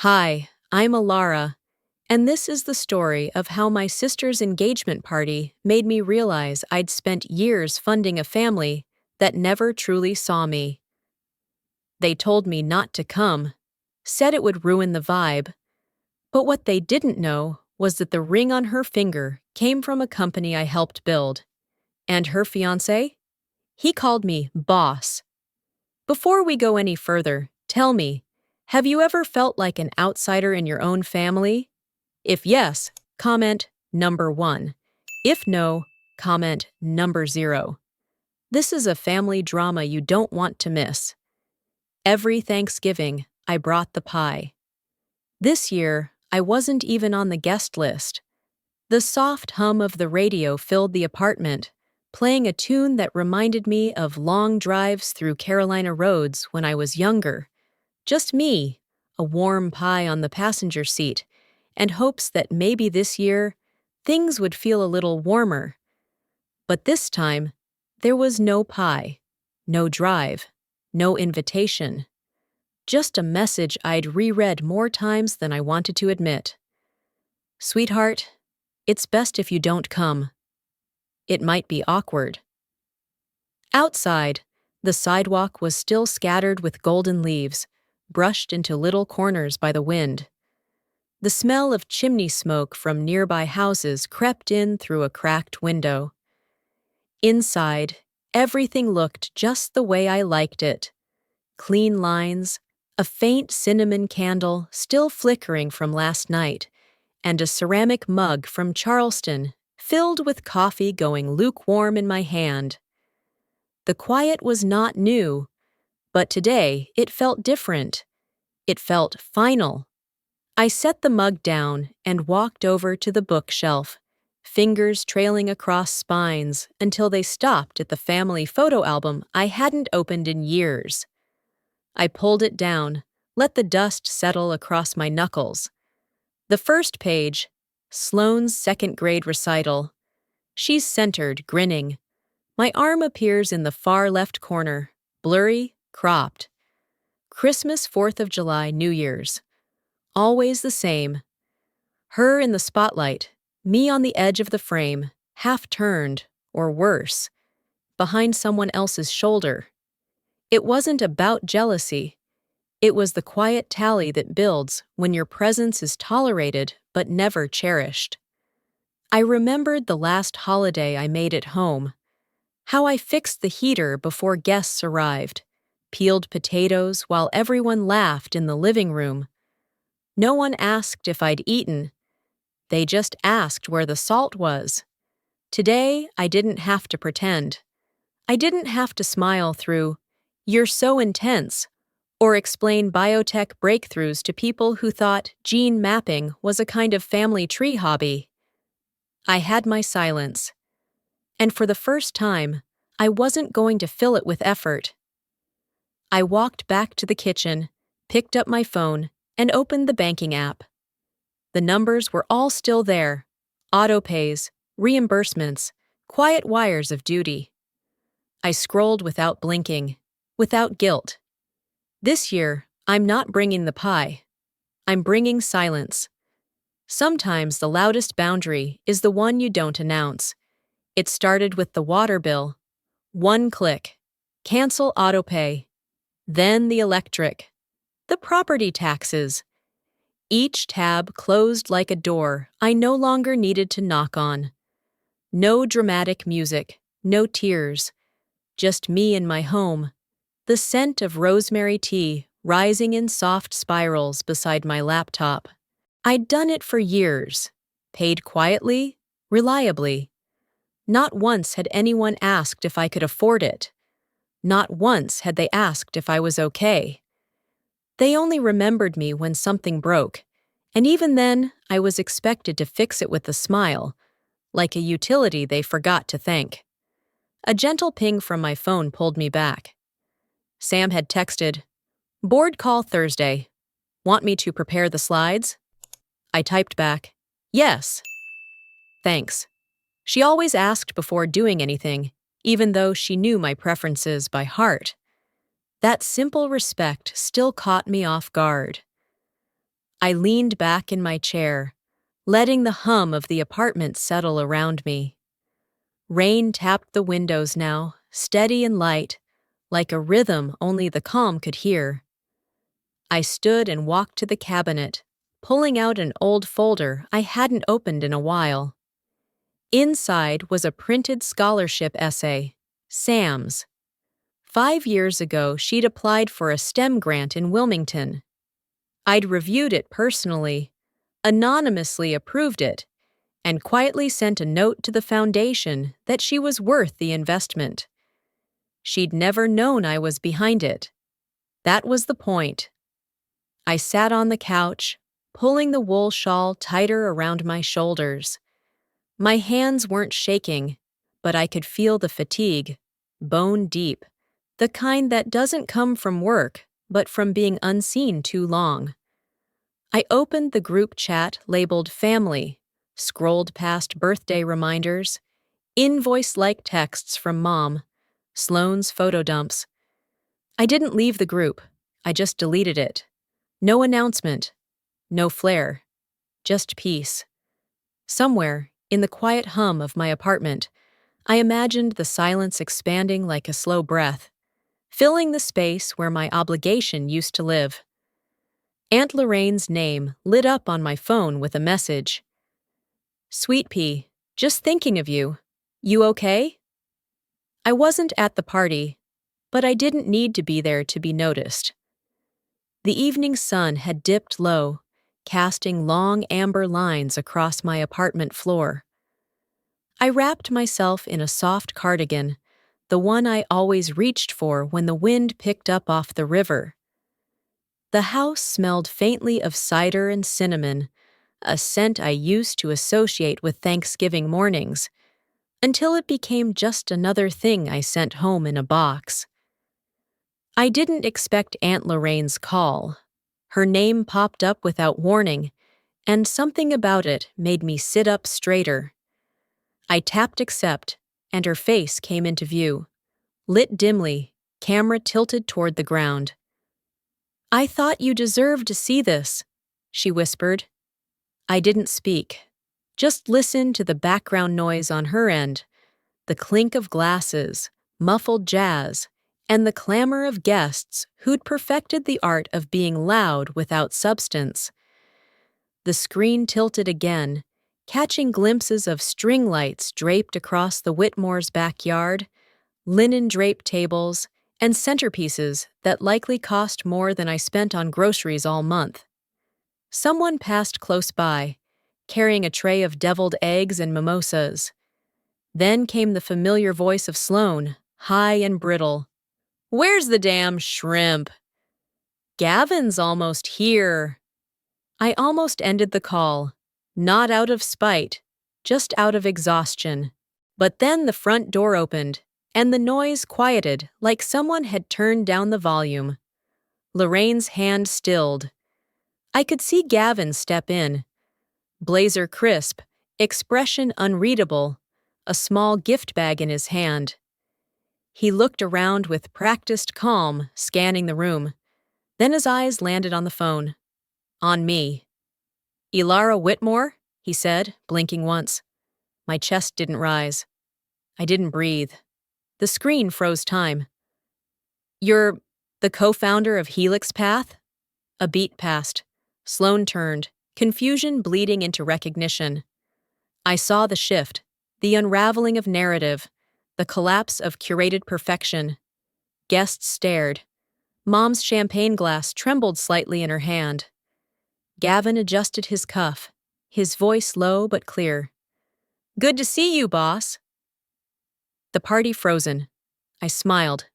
Hi, I'm Alara, and this is the story of how my sister's engagement party made me realize I'd spent years funding a family that never truly saw me. They told me not to come, said it would ruin the vibe, but what they didn't know was that the ring on her finger came from a company I helped build. And her fiancé? He called me boss. Before we go any further, tell me, have you ever felt like an outsider in your own family? If yes, comment number 1. If no, comment number 0. This is a family drama you don't want to miss. Every Thanksgiving, I brought the pie. This year, I wasn't even on the guest list. The soft hum of the radio filled the apartment, playing a tune that reminded me of long drives through Carolina roads when I was younger. Just me, a warm pie on the passenger seat, and hopes that maybe this year, things would feel a little warmer. But this time, there was no pie, no drive, no invitation. Just a message I'd reread more times than I wanted to admit. Sweetheart, it's best if you don't come. It might be awkward. Outside, the sidewalk was still scattered with golden leaves, brushed into little corners by the wind. The smell of chimney smoke from nearby houses crept in through a cracked window. Inside, everything looked just the way I liked it. Clean lines, a faint cinnamon candle still flickering from last night, and a ceramic mug from Charleston filled with coffee going lukewarm in my hand. The quiet was not new, but today it felt different. It felt final. I set the mug down and walked over to the bookshelf, fingers trailing across spines until they stopped at the family photo album I hadn't opened in years. I pulled it down, let the dust settle across my knuckles. The first page, Sloane's second grade recital. She's centered, grinning. My arm appears in the far left corner, blurry, cropped. Christmas, 4th of July, New Year's. Always the same. Her in the spotlight, me on the edge of the frame, half turned, or worse, behind someone else's shoulder. It wasn't about jealousy. It was the quiet tally that builds when your presence is tolerated but never cherished. I remembered the last holiday I made at home, how I fixed the heater before guests arrived, peeled potatoes while everyone laughed in the living room. No one asked if I'd eaten. They just asked where the salt was. Today, I didn't have to pretend. I didn't have to smile through, "You're so intense," or explain biotech breakthroughs to people who thought gene mapping was a kind of family tree hobby. I had my silence. And for the first time, I wasn't going to fill it with effort. I walked back to the kitchen, picked up my phone, and opened the banking app. The numbers were all still there. Auto-pays, reimbursements, quiet wires of duty. I scrolled without blinking, without guilt. This year, I'm not bringing the pie. I'm bringing silence. Sometimes the loudest boundary is the one you don't announce. It started with the water bill. One click. Cancel autopay. Then the electric. The property taxes. Each tab closed like a door I no longer needed to knock on. No dramatic music, no tears. Just me in my home. The scent of rosemary tea rising in soft spirals beside my laptop. I'd done it for years. Paid quietly, reliably. Not once had anyone asked if I could afford it. Not once had they asked if I was okay. They only remembered me when something broke, and even then, I was expected to fix it with a smile, like a utility they forgot to thank. A gentle ping from my phone pulled me back. Sam had texted, "Board call Thursday. Want me to prepare the slides?" I typed back, "Yes. Thanks." She always asked before doing anything, even though she knew my preferences by heart. That simple respect still caught me off guard. I leaned back in my chair, letting the hum of the apartment settle around me. Rain tapped the windows now, steady and light, like a rhythm only the calm could hear. I stood and walked to the cabinet, pulling out an old folder I hadn't opened in a while. Inside was a printed scholarship essay, Sam's. 5 years ago, she'd applied for a STEM grant in Wilmington. I'd reviewed it personally, anonymously approved it, and quietly sent a note to the foundation that she was worth the investment. She'd never known I was behind it. That was the point. I sat on the couch, pulling the wool shawl tighter around my shoulders. My hands weren't shaking, but I could feel the fatigue, bone deep, the kind that doesn't come from work, but from being unseen too long. I opened the group chat labeled Family, scrolled past birthday reminders, invoice-like texts from Mom, Sloane's photo dumps. I didn't leave the group, I just deleted it. No announcement, no flair, just peace. Somewhere, in the quiet hum of my apartment, I imagined the silence expanding like a slow breath, filling the space where my obligation used to live. Aunt Lorraine's name lit up on my phone with a message. Sweet Pea, just thinking of you. You okay? I wasn't at the party, but I didn't need to be there to be noticed. The evening sun had dipped low, casting long amber lines across my apartment floor. I wrapped myself in a soft cardigan, the one I always reached for when the wind picked up off the river. The house smelled faintly of cider and cinnamon, a scent I used to associate with Thanksgiving mornings, until it became just another thing I sent home in a box. I didn't expect Aunt Lorraine's call. Her name popped up without warning, and something about it made me sit up straighter. I tapped accept, and her face came into view, lit dimly, camera tilted toward the ground. I thought you deserved to see this, she whispered. I didn't speak, just listened to the background noise on her end, the clink of glasses, muffled jazz, and the clamor of guests who'd perfected the art of being loud without substance. The screen tilted again, catching glimpses of string lights draped across the Whitmore's backyard, linen-draped tables, and centerpieces that likely cost more than I spent on groceries all month. Someone passed close by, carrying a tray of deviled eggs and mimosas. Then came the familiar voice of Sloane, high and brittle. Where's the damn shrimp? Gavin's almost here. I almost ended the call, not out of spite, just out of exhaustion. But then the front door opened, and the noise quieted like someone had turned down the volume. Lorraine's hand stilled. I could see Gavin step in. Blazer crisp, expression unreadable, a small gift bag in his hand. He looked around with practiced calm, scanning the room. Then his eyes landed on the phone. On me. Elara Whitmore, he said, blinking once. My chest didn't rise. I didn't breathe. The screen froze time. You're the co-founder of Helix Path? A beat passed. Sloane turned, confusion bleeding into recognition. I saw the shift, the unraveling of narrative, the collapse of curated perfection. Guests stared. Mom's champagne glass trembled slightly in her hand. Gavin adjusted his cuff, his voice low but clear. Good to see you, boss. The party frozen. I smiled,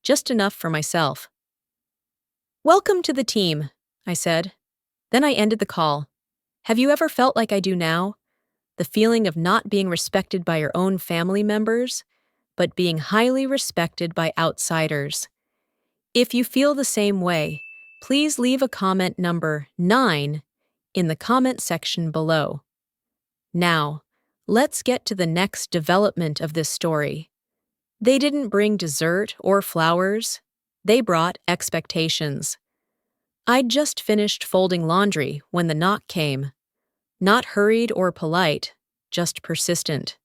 just enough for myself. Welcome to the team, I said. Then I ended the call. Have you ever felt like I do now? The feeling of not being respected by your own family members, but being highly respected by outsiders. If you feel the same way, please leave a comment number 9 in the comment section below. Now, let's get to the next development of this story. They didn't bring dessert or flowers. They brought expectations. I'd just finished folding laundry when the knock came. Not hurried or polite, just persistent.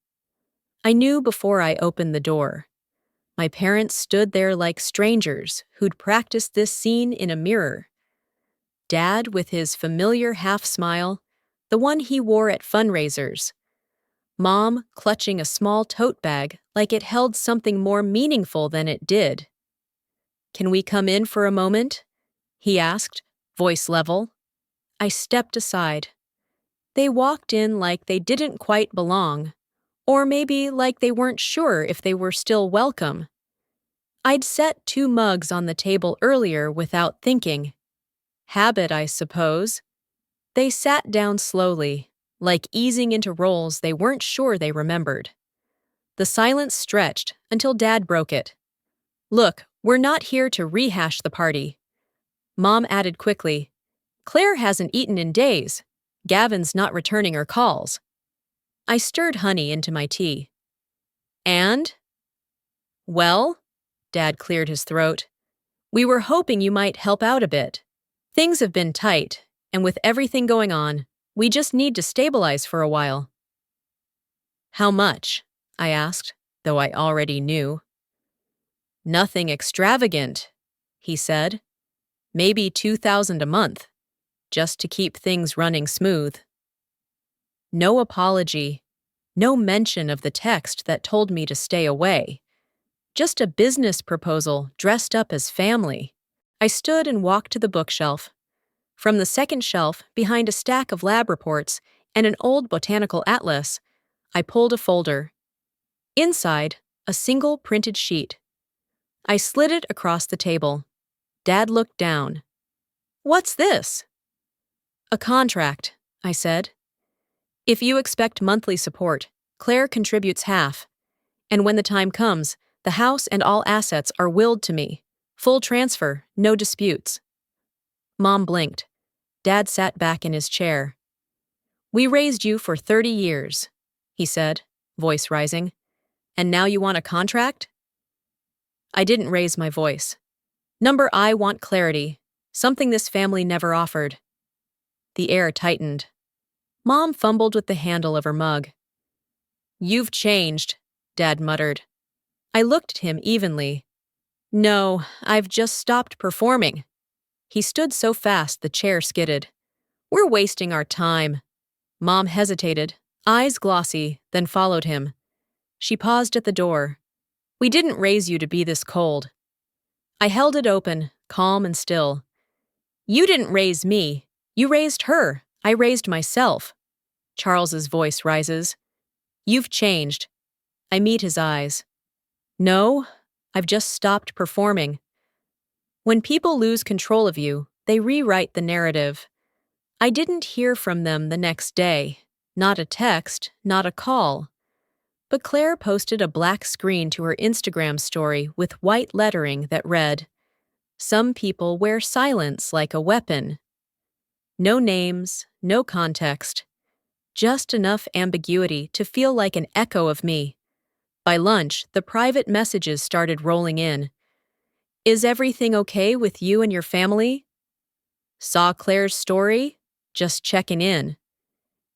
I knew before I opened the door. My parents stood there like strangers who'd practiced this scene in a mirror. Dad with his familiar half-smile, the one he wore at fundraisers. Mom clutching a small tote bag like it held something more meaningful than it did. "Can we come in for a moment?" he asked, voice level. I stepped aside. They walked in like they didn't quite belong, or maybe like they weren't sure if they were still welcome. I'd set 2 mugs on the table earlier without thinking. Habit, I suppose. They sat down slowly, like easing into roles they weren't sure they remembered. The silence stretched until Dad broke it. "Look, we're not here to rehash the party." Mom added quickly, "Claire hasn't eaten in days. Gavin's not returning her calls." I stirred honey into my tea. "And?" "Well," Dad cleared his throat, "we were hoping you might help out a bit. Things have been tight, and with everything going on, we just need to stabilize for a while." "How much?" I asked, though I already knew. "Nothing extravagant," he said. "Maybe 2,000 a month, just to keep things running smooth." No apology, no mention of the text that told me to stay away. Just a business proposal dressed up as family. I stood and walked to the bookshelf. From the second shelf, behind a stack of lab reports and an old botanical atlas, I pulled a folder. Inside, a single printed sheet. I slid it across the table. Dad looked down. "What's this?" "A contract," I said. "If you expect monthly support, Claire contributes half. And when the time comes, the house and all assets are willed to me. Full transfer, no disputes." Mom blinked. Dad sat back in his chair. "We raised you for 30 years, he said, voice rising. "And now you want a contract?" I didn't raise my voice. I want clarity, something this family never offered." The air tightened. Mom fumbled with the handle of her mug. "You've changed," Dad muttered. I looked at him evenly. "No, I've just stopped performing." He stood so fast the chair skidded. "We're wasting our time." Mom hesitated, eyes glossy, then followed him. She paused at the door. "We didn't raise you to be this cold." I held it open, calm and still. "You didn't raise me. You raised her. I raised myself." Charles's voice rises. "You've changed." I meet his eyes. "No, I've just stopped performing." When people lose control of you, they rewrite the narrative. I didn't hear from them the next day. Not a text, not a call. But Claire posted a black screen to her Instagram story with white lettering that read, "Some people wear silence like a weapon." No names, no context. Just enough ambiguity to feel like an echo of me. By lunch, the private messages started rolling in. "Is everything okay with you and your family?" "Saw Claire's story? Just checking in."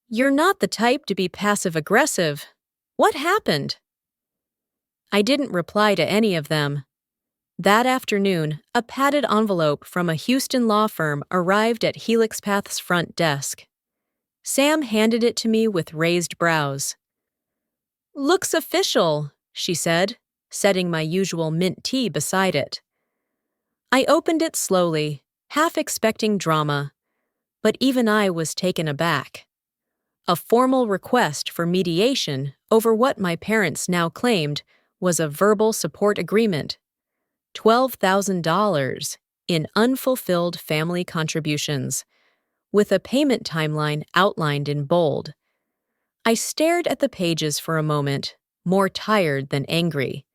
"You're not the type to be passive-aggressive. What happened?" I didn't reply to any of them. That afternoon, a padded envelope from a Houston law firm arrived at Helix Path's front desk. Sam handed it to me with raised brows. "Looks official," she said, setting my usual mint tea beside it. I opened it slowly, half expecting drama, but even I was taken aback. A formal request for mediation over what my parents now claimed was a verbal support agreement. $12,000 in unfulfilled family contributions, with a payment timeline outlined in bold. I stared at the pages for a moment, more tired than angry.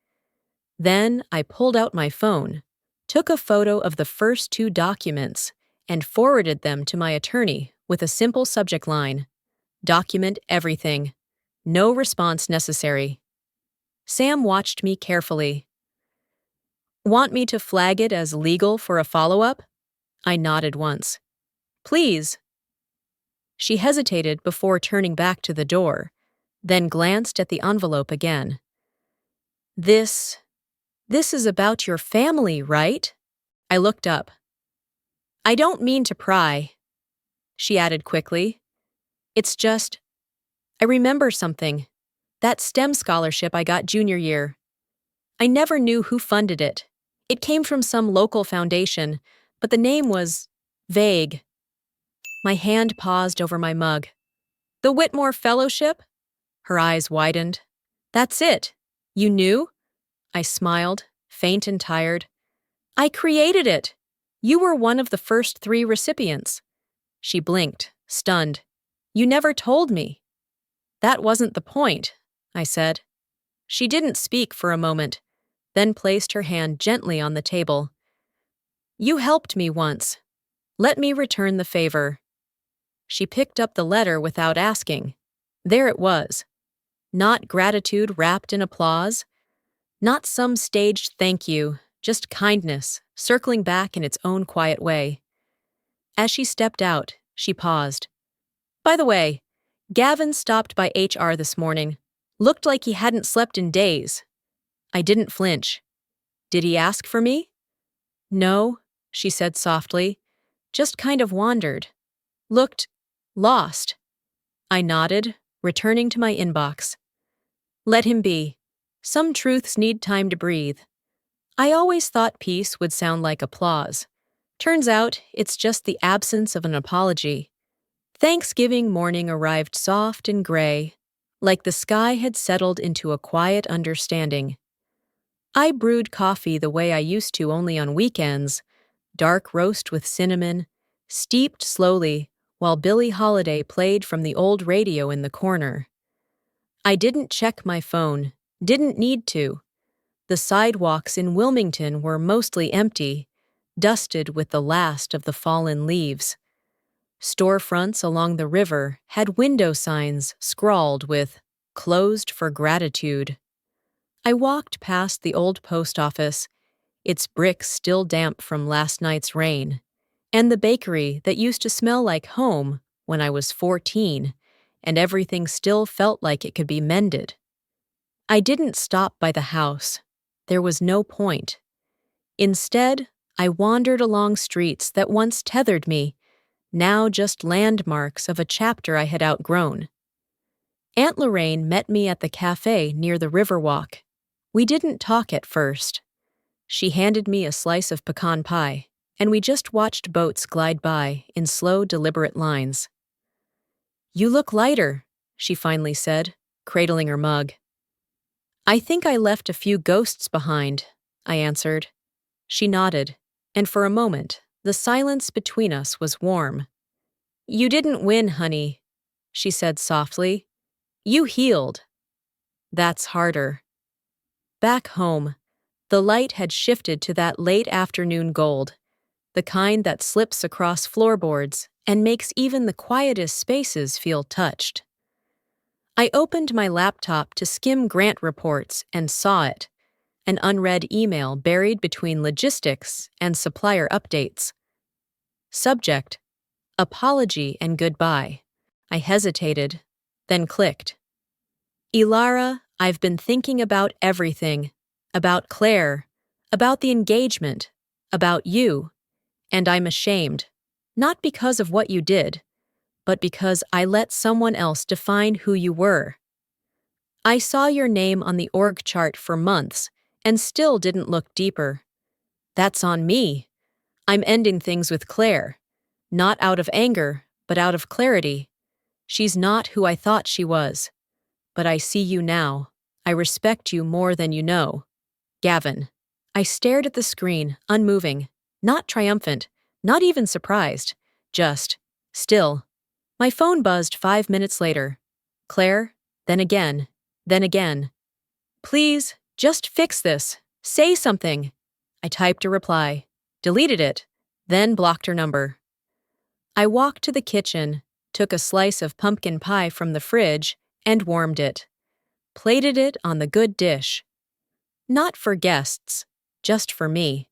Then I pulled out my phone, took a photo of the first 2 documents, and forwarded them to my attorney with a simple subject line, "Document everything. No response necessary." Sam watched me carefully. "Want me to flag it as legal for a follow-up?" I nodded once. Please. She hesitated before turning back to the door, then glanced at the envelope again. This is about your family, right? I looked up. I don't mean to pry, she added quickly. It's just, I remember something. That STEM scholarship I got junior year. I never knew who funded it. It came from some local foundation, but the name was vague. My hand paused over my mug. The Whitmore Fellowship? Her eyes widened. That's it. You knew? I smiled, faint and tired. I created it. You were one of the first 3 recipients. She blinked, stunned. You never told me. That wasn't the point, I said. She didn't speak for a moment, then placed her hand gently on the table. You helped me once. Let me return the favor. She picked up the letter without asking. There it was. Not gratitude wrapped in applause. Not some staged thank you, just kindness, circling back in its own quiet way. As she stepped out, she paused. By the way, Gavin stopped by HR this morning. Looked like he hadn't slept in days. I didn't flinch. Did he ask for me? No, she said softly. Just kind of wandered. Looked lost. I nodded, returning to my inbox. Let him be. Some truths need time to breathe. I always thought peace would sound like applause. Turns out it's just the absence of an apology. Thanksgiving morning arrived soft and gray, like the sky had settled into a quiet understanding. I brewed coffee the way I used to only on weekends, dark roast with cinnamon, steeped slowly while Billie Holiday played from the old radio in the corner. I didn't check my phone, didn't need to. The sidewalks in Wilmington were mostly empty, dusted with the last of the fallen leaves. Storefronts along the river had window signs scrawled with "Closed for Gratitude." I walked past the old post office, its bricks still damp from last night's rain, and the bakery that used to smell like home when I was 14, and everything still felt like it could be mended. I didn't stop by the house. There was no point. Instead, I wandered along streets that once tethered me, now just landmarks of a chapter I had outgrown. Aunt Lorraine met me at the cafe near the Riverwalk. We didn't talk at first. She handed me a slice of pecan pie, and we just watched boats glide by in slow, deliberate lines. You look lighter, she finally said, cradling her mug. I think I left a few ghosts behind, I answered. She nodded, and for a moment, the silence between us was warm. You didn't win, honey, she said softly. You healed. That's harder. Back home, the light had shifted to that late afternoon gold, the kind that slips across floorboards and makes even the quietest spaces feel touched. I opened my laptop to skim grant reports and saw it, an unread email buried between logistics and supplier updates. Subject: Apology and goodbye. I hesitated, then clicked. Ilara, I've been thinking about everything. About Claire. About the engagement. About you. And I'm ashamed. Not because of what you did, but because I let someone else define who you were. I saw your name on the org chart for months and still didn't look deeper. That's on me. I'm ending things with Claire. Not out of anger, but out of clarity. She's not who I thought she was. But I see you now. I respect you more than you know. Gavin. I stared at the screen, unmoving, not triumphant, not even surprised, just still. My phone buzzed 5 minutes later. Claire, then again, then again. Please, just fix this. Say something. I typed a reply, deleted it, then blocked her number. I walked to the kitchen, took a slice of pumpkin pie from the fridge, and warmed it. Plated it on the good dish. Not for guests, just for me.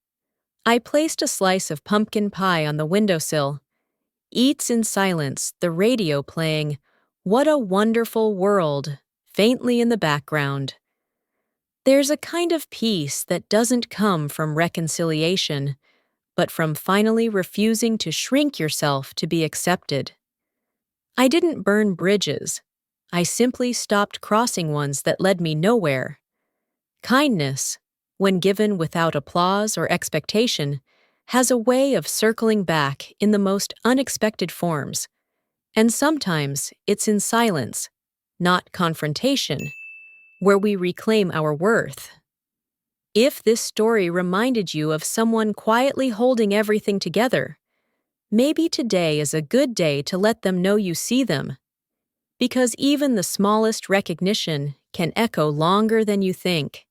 I placed a slice of pumpkin pie on the windowsill, eats in silence, the radio playing "What a Wonderful World" faintly in the background. There's a kind of peace that doesn't come from reconciliation, but from finally refusing to shrink yourself to be accepted. I didn't burn bridges. I simply stopped crossing ones that led me nowhere. Kindness, when given without applause or expectation, has a way of circling back in the most unexpected forms. And sometimes it's in silence, not confrontation, where we reclaim our worth. If this story reminded you of someone quietly holding everything together, maybe today is a good day to let them know you see them, because even the smallest recognition can echo longer than you think.